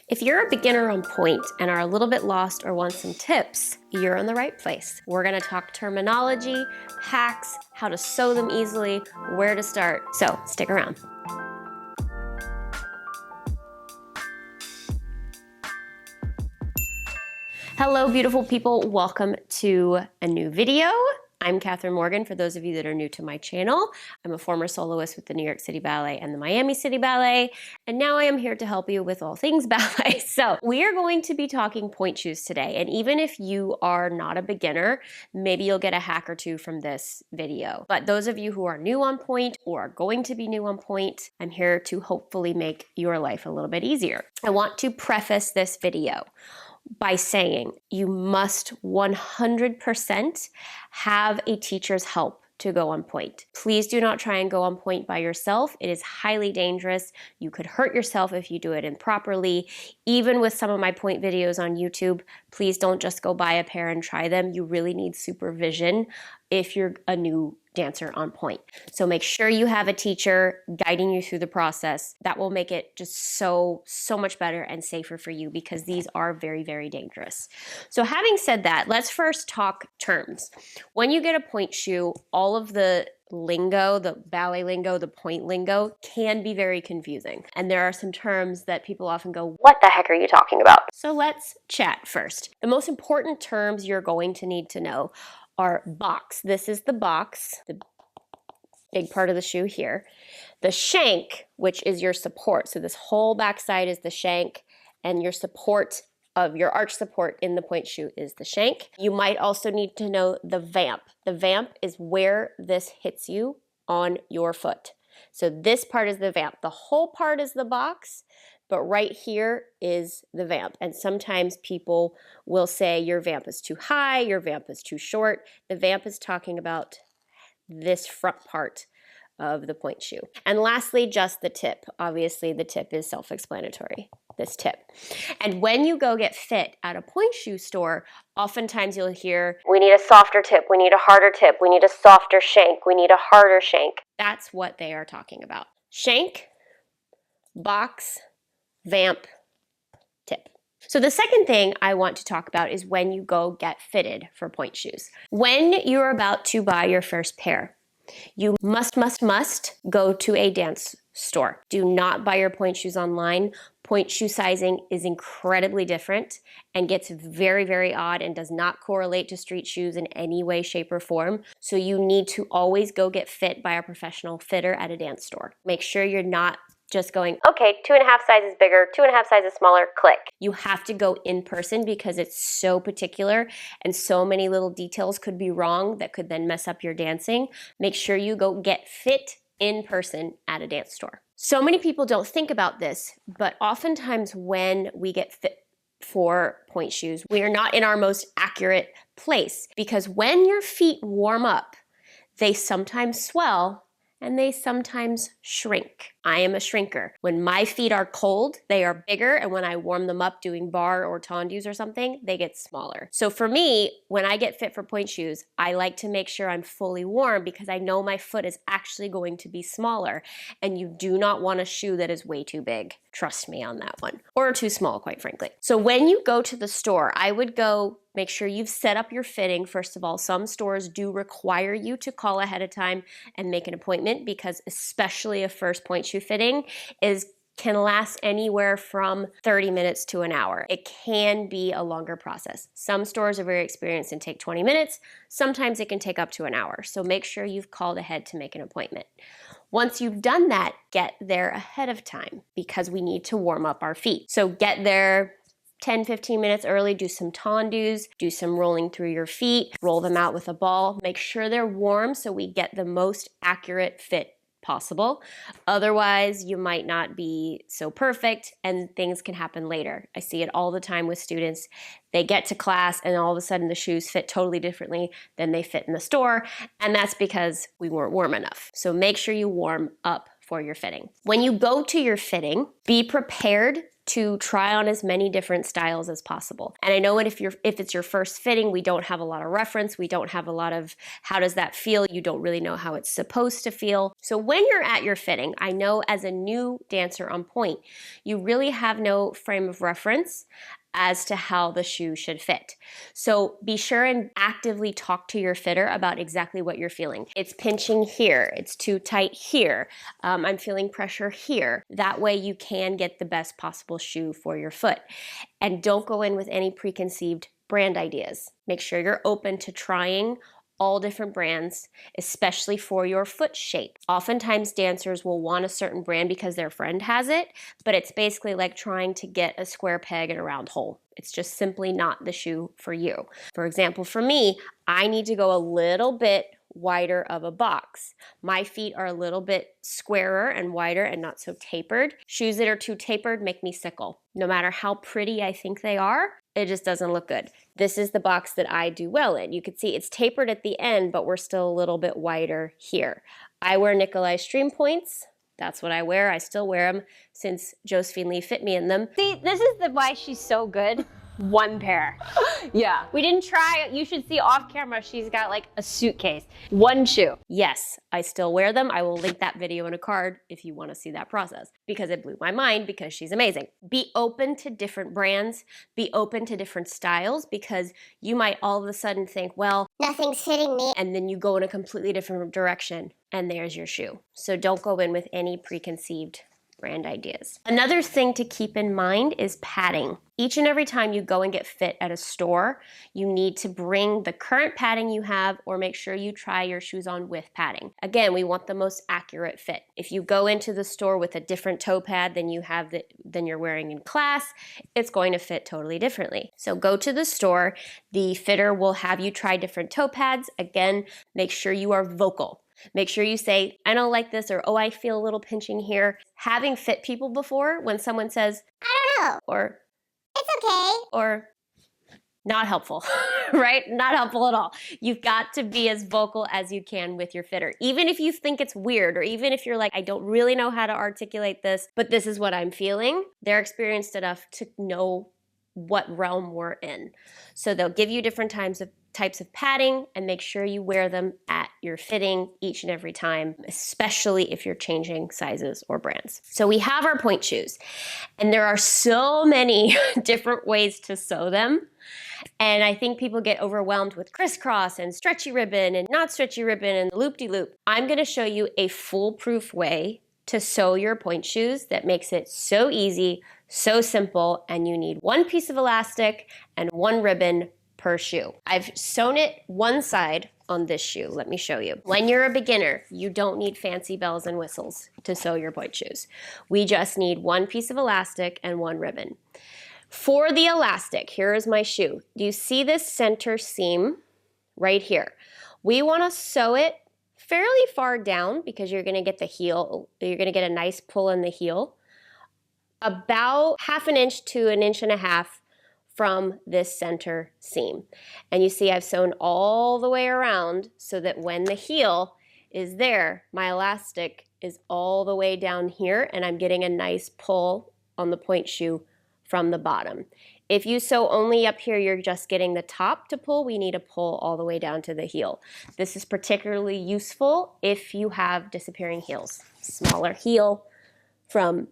If you're a beginner on pointe and are a little bit lost or want some tips, you're in the right place. We're gonna talk terminology, hacks, how to sew them easily, where to start. So stick around. Hello, beautiful people. Welcome to a new video. I'm Kathryn Morgan, for those of you that are new to my channel. I'm a former soloist with the New York City Ballet and the Miami City Ballet, and now I am here to help you with all things ballet. So we are going to be talking pointe shoes today, and even if you are not a beginner, maybe you'll get a hack or two from this video. But those of you who are new on pointe or are going to be new on pointe, I'm here to hopefully make your life a little bit easier. I want to preface this video by saying you must 100% have a teacher's help to go on pointe. Please do not try and go on pointe by yourself. It is highly dangerous. You could hurt yourself if you do it improperly. Even with some of my pointe videos on YouTube, please don't just go buy a pair and try them. You really need supervision if you're a new dancer on pointe. So make sure you have a teacher guiding you through the process. That will make it just so much better and safer for you, because these are very, very dangerous. So having said that, let's first talk terms. When you get a pointe shoe, all of the lingo, the ballet lingo, the pointe lingo can be very confusing. And there are some terms that people often go, what the heck are you talking about? So let's chat first. The most important terms you're going to need to know are box. This is the box, the big part of the shoe here. The shank, which is your support. So this whole back side is the shank, and your support of your arch support in the pointe shoe is the shank. You might also need to know the vamp. The vamp is where this hits you on your foot. So this part is the vamp. The whole part is the box, but right here is the vamp. And sometimes people will say your vamp is too high, your vamp is too short. The vamp is talking about this front part of the pointe shoe. And lastly, just the tip. Obviously, the tip is self-explanatory, this tip. And when you go get fit at a pointe shoe store, oftentimes you'll hear, we need a softer tip, we need a harder tip, we need a softer shank, we need a harder shank. That's what they are talking about. Shank, box, vamp, tip. So the second thing I want to talk about is when you go get fitted for pointe shoes. When you're about to buy your first pair, you must go to a dance store. Do not buy your pointe shoes online. Pointe shoe sizing is incredibly different and gets very, very odd and does not correlate to street shoes in any way, shape, or form. So you need to always go get fit by a professional fitter at a dance store. Make sure you're not just going, okay, 2.5 sizes bigger, 2.5 sizes smaller, click. You have to go in person because it's so particular and so many little details could be wrong that could then mess up your dancing. Make sure you go get fit in person at a dance store. So many people don't think about this, but oftentimes when we get fit for pointe shoes, we are not in our most accurate place, because when your feet warm up, they sometimes swell and they sometimes shrink. I am a shrinker. When my feet are cold, they are bigger, and when I warm them up doing bar or tendus or something, they get smaller. So for me, when I get fit for pointe shoes, I like to make sure I'm fully warm, because I know my foot is actually going to be smaller, and you do not want a shoe that is way too big. Trust me on that one. Or too small, quite frankly. So when you go to the store, I would go make sure you've set up your fitting. First of all, some stores do require you to call ahead of time and make an appointment, because especially a first pointe shoe fitting can last anywhere from 30 minutes to an hour. It can be a longer process. Some stores are very experienced and take 20 minutes. Sometimes it can take up to an hour. So make sure you've called ahead to make an appointment. Once you've done that, get there ahead of time, because we need to warm up our feet. So get there 10-15 minutes early, do some tendus, do some rolling through your feet, roll them out with a ball. Make sure they're warm so we get the most accurate fit possible. Otherwise, you might not be so perfect and things can happen later. I see it all the time with students. They get to class and all of a sudden the shoes fit totally differently than they fit in the store, and that's because we weren't warm enough. So make sure you warm up for your fitting. When you go to your fitting, be prepared to try on as many different styles as possible. And I know if it's your first fitting, we don't have a lot of reference, we don't have a lot of how does that feel, you don't really know how it's supposed to feel. So when you're at your fitting, I know as a new dancer on pointe, you really have no frame of reference as to how the shoe should fit. So be sure and actively talk to your fitter about exactly what you're feeling. It's pinching here, it's too tight here, I'm feeling pressure here. That way you can get the best possible shoe for your foot. And don't go in with any preconceived brand ideas. Make sure you're open to trying all different brands, especially for your foot shape. Oftentimes dancers will want a certain brand because their friend has it, but it's basically like trying to get a square peg in a round hole. It's just simply not the shoe for you. For example, for me, I need to go a little bit wider of a box. My feet are a little bit squarer and wider and not so tapered. Shoes that are too tapered make me sickle. No matter how pretty I think they are, it just doesn't look good. This is the box that I do well in. You can see it's tapered at the end, but we're still a little bit wider here. I wear Nicolai Stream Points. That's what I wear. I still wear them since Josephine Lee fit me in them. See, this is why she's so good. One pair. Yeah. We didn't try, you should see off camera, she's got like a suitcase. One shoe. Yes, I still wear them. I will link that video in a card if you want to see that process because it blew my mind because she's amazing. Be open to different brands, be open to different styles because you might all of a sudden think, well, nothing's fitting me. And then you go in a completely different direction and there's your shoe. So don't go in with any preconceived brand ideas. Another thing to keep in mind is padding. Each and every time you go and get fit at a store, you need to bring the current padding you have or make sure you try your shoes on with padding. Again, we want the most accurate fit. If you go into the store with a different toe pad than you're wearing in class, it's going to fit totally differently. So go to the store, the fitter will have you try different toe pads. Again, make sure you are vocal. Make sure you say, I don't like this, or oh, I feel a little pinching here. Having fit people before, when someone says, I don't know, or it's okay, or not helpful, right? Not helpful at all. You've got to be as vocal as you can with your fitter. Even if you think it's weird, or even if you're like, I don't really know how to articulate this, but this is what I'm feeling, they're experienced enough to know what realm we're in. So they'll give you different types of padding and make sure you wear them at your fitting each and every time, especially if you're changing sizes or brands. So we have our pointe shoes and there are so many different ways to sew them. And I think people get overwhelmed with crisscross and stretchy ribbon and not stretchy ribbon and loop-de-loop. I'm gonna show you a foolproof way to sew your pointe shoes that makes it so easy, so simple, and you need one piece of elastic and one ribbon per shoe. I've sewn it one side on this shoe. Let me show you. When you're a beginner, you don't need fancy bells and whistles to sew your pointe shoes. We just need one piece of elastic and one ribbon. For the elastic, here is my shoe. Do you see this center seam right here? We want to sew it fairly far down because you're going to get the heel, you're going to get a nice pull in the heel, about 1/2 inch to 1.5 inches from this center seam. And you see I've sewn all the way around so that when the heel is there, my elastic is all the way down here and I'm getting a nice pull on the pointe shoe from the bottom. If you sew only up here, you're just getting the top to pull. We need to pull all the way down to the heel. This is particularly useful if you have disappearing heels. Smaller heel from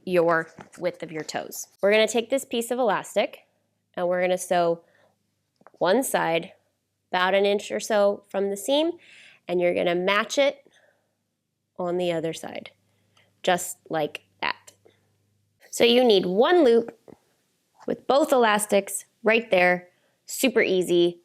your width of your toes. We're gonna take this piece of elastic and we're gonna sew one side about 1 inch or so from the seam and you're gonna match it on the other side, just like that. So you need one loop with both elastics right there, super easy.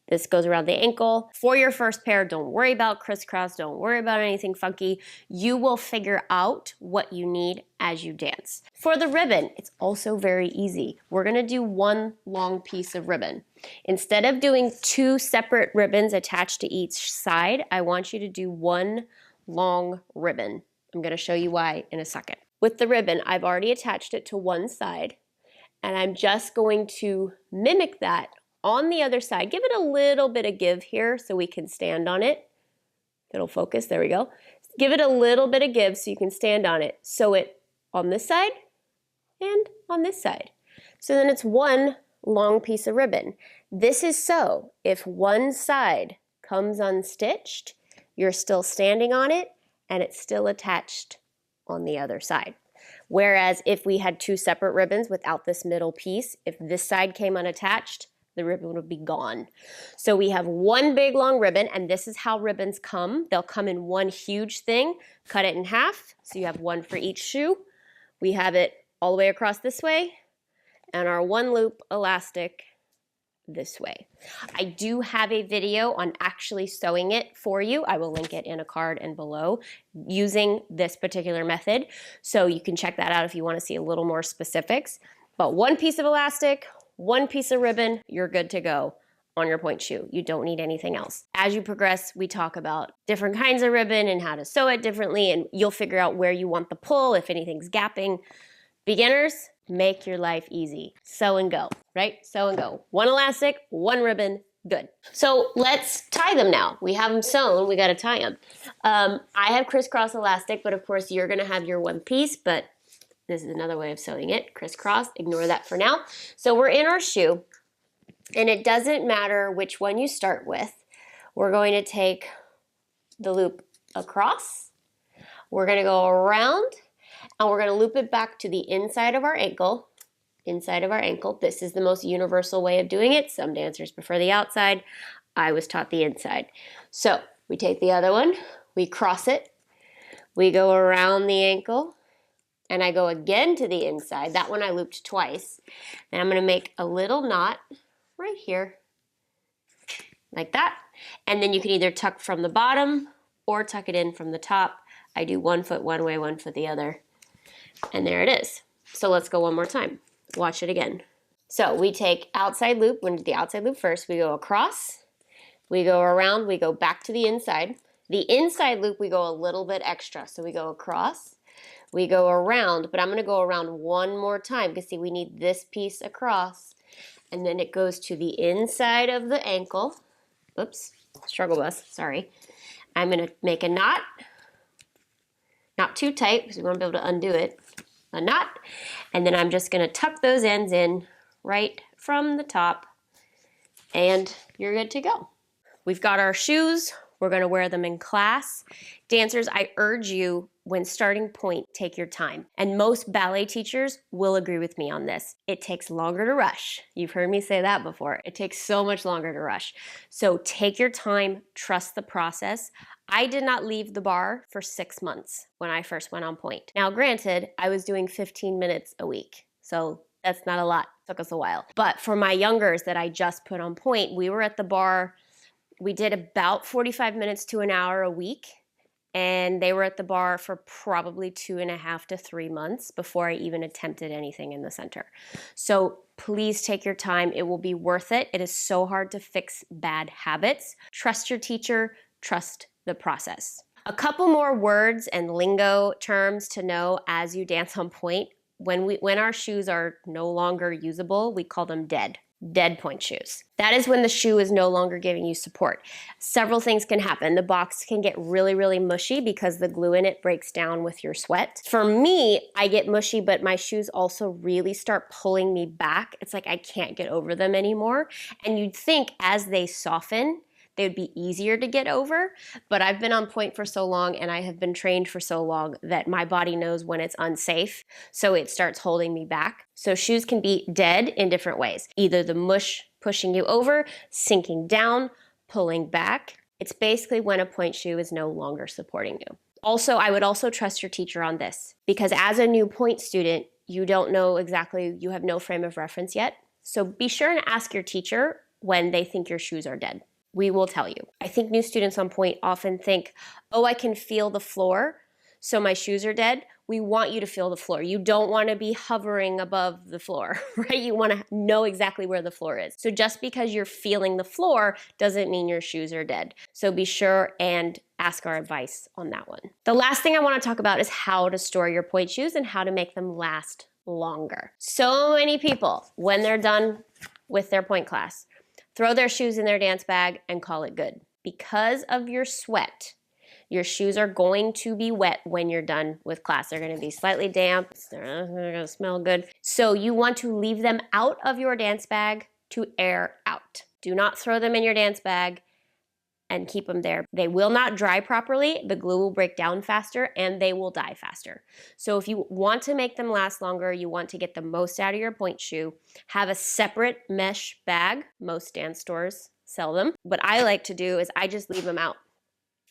This goes around the ankle. For your first pair, don't worry about crisscross, don't worry about anything funky. You will figure out what you need as you dance. For the ribbon, it's also very easy. We're gonna do one long piece of ribbon. Instead of doing 2 separate ribbons attached to each side, I want you to do one long ribbon. I'm gonna show you why in a second. With the ribbon, I've already attached it to one side, and I'm just going to mimic that on the other side. Give it a little bit of give here so we can stand on it. It'll focus, there we go. Give it a little bit of give so you can stand on it. Sew it on this side and on this side. So then it's one long piece of ribbon. This is so if one side comes unstitched, you're still standing on it and it's still attached on the other side. Whereas if we had two separate ribbons without this middle piece, if this side came unattached, the ribbon would be gone. So we have one big long ribbon, and this is how ribbons come. They'll come in one huge thing, cut it in half, so you have one for each shoe. We have it all the way across this way, and our one loop elastic this way. I do have a video on actually sewing it for you. I will link it in a card and below using this particular method. So you can check that out if you want to see a little more specifics. But one piece of elastic, one piece of ribbon, you're good to go on your point shoe. You don't need anything else. As you progress, we talk about different kinds of ribbon and how to sew it differently, and you'll figure out where you want the pull, if anything's gapping. Beginners, make your life easy. Sew and go, right? Sew and go. One elastic, one ribbon, good. So let's tie them now. We have them sewn, we gotta tie them. I have crisscross elastic, but of course you're gonna have your one piece, but this is another way of sewing it, crisscross, ignore that for now. So we're in our shoe, and it doesn't matter which one you start with. We're going to take the loop across, we're gonna go around, and we're gonna loop it back to the inside of our ankle. Inside of our ankle. This is the most universal way of doing it. Some dancers prefer the outside. I was taught the inside. So we take the other one, we cross it, we go around the ankle, and I go again to the inside. That one I looped twice. Then I'm gonna make a little knot right here, like that. And then you can either tuck from the bottom or tuck it in from the top. I do one foot one way, one foot the other. And there it is. So let's go one more time. Watch it again. So we take outside loop, we're gonna do the outside loop first, we go across, we go around, we go back to the inside. The inside loop, we go a little bit extra. So we go across, we go around, but I'm gonna go around one more time because see, we need this piece across, and then it goes to the inside of the ankle. Oops, struggle bus, sorry. I'm gonna make a knot, not too tight because we wanna be able to undo it. A knot, and then I'm just gonna tuck those ends in right from the top, and you're good to go. We've got our shoes, we're gonna wear them in class. Dancers, I urge you, when starting point, take your time. And most ballet teachers will agree with me on this. It takes longer to rush. You've heard me say that before. It takes so much longer to rush. So take your time, trust the process. I did not leave the bar for 6 months when I first went on point. Now, granted, I was doing 15 minutes a week, so that's not a lot. It took us a while. But for my youngers that I just put on point, we were at the bar, we did about 45 minutes to an hour a week, and they were at the bar for probably 2.5 to 3 months before I even attempted anything in the center. So please take your time. It will be worth it. It is so hard to fix bad habits. Trust your teacher, trust the process. A couple more words and lingo terms to know as you dance on point. When our shoes are no longer usable, we call them dead point shoes. That is when the shoe is no longer giving you support. Several things can happen. The box can get really, really mushy because the glue in it breaks down with your sweat. For me, I get mushy, but my shoes also really start pulling me back. It's like I can't get over them anymore. And you'd think as they soften, they would be easier to get over, but I've been on point for so long and I have been trained for so long that my body knows when it's unsafe, so it starts holding me back. So shoes can be dead in different ways. Either the mush pushing you over, sinking down, pulling back. It's basically when a point shoe is no longer supporting you. Also, I would also trust your teacher on this because as a new point student, you don't know exactly, you have no frame of reference yet. So be sure and ask your teacher when they think your shoes are dead. We will tell you. I think new students on point often think, oh, I can feel the floor, so my shoes are dead. We want you to feel the floor. You don't want to be hovering above the floor, right? You want to know exactly where the floor is. So just because you're feeling the floor doesn't mean your shoes are dead. So be sure and ask our advice on that one. The last thing I want to talk about is how to store your point shoes and how to make them last longer. So many people, when they're done with their point class, throw their shoes in their dance bag and call it good. Because of your sweat, Your shoes are going to be wet when you're done with class. They're going to be slightly damp. They're not going to smell good. So you want to leave them out of your dance bag to air out. Do not throw them in your dance bag and keep them there. They will not dry properly, the glue will break down faster, and they will die faster. So if you want to make them last longer, you want to get the most out of your pointe shoe, have a separate mesh bag. Most dance stores sell them. What I like to do is I just leave them out.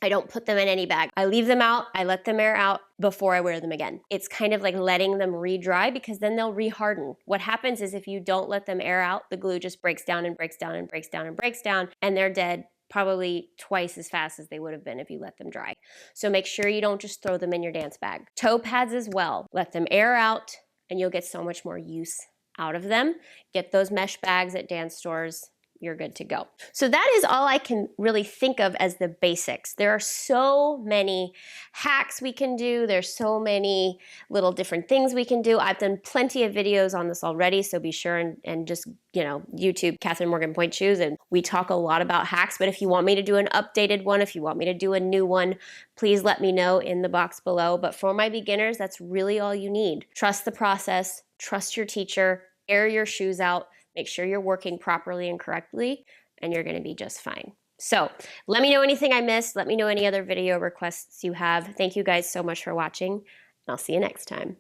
I don't put them in any bag. I leave them out, I let them air out before I wear them again. It's kind of like letting them re-dry because then they'll re-harden. What happens is if you don't let them air out, the glue just breaks down and breaks down and breaks down and breaks down, and they're dead probably twice as fast as they would have been if you let them dry. So make sure you don't just throw them in your dance bag. Toe pads as well. Let them air out and you'll get so much more use out of them. Get those mesh bags at dance stores. You're good to go. So that is all I can really think of as the basics. There are so many hacks we can do. There's so many little different things we can do. I've done plenty of videos on this already, so be sure and just, YouTube Kathryn Morgan Pointe Shoes, and we talk a lot about hacks. But if you want me to do an updated one, if you want me to do a new one, please let me know in the box below. But for my beginners, that's really all you need. Trust the process, trust your teacher, air your shoes out, make sure you're working properly and correctly, and you're gonna be just fine. So let me know anything I missed. Let me know any other video requests you have. Thank you guys so much for watching, and I'll see you next time.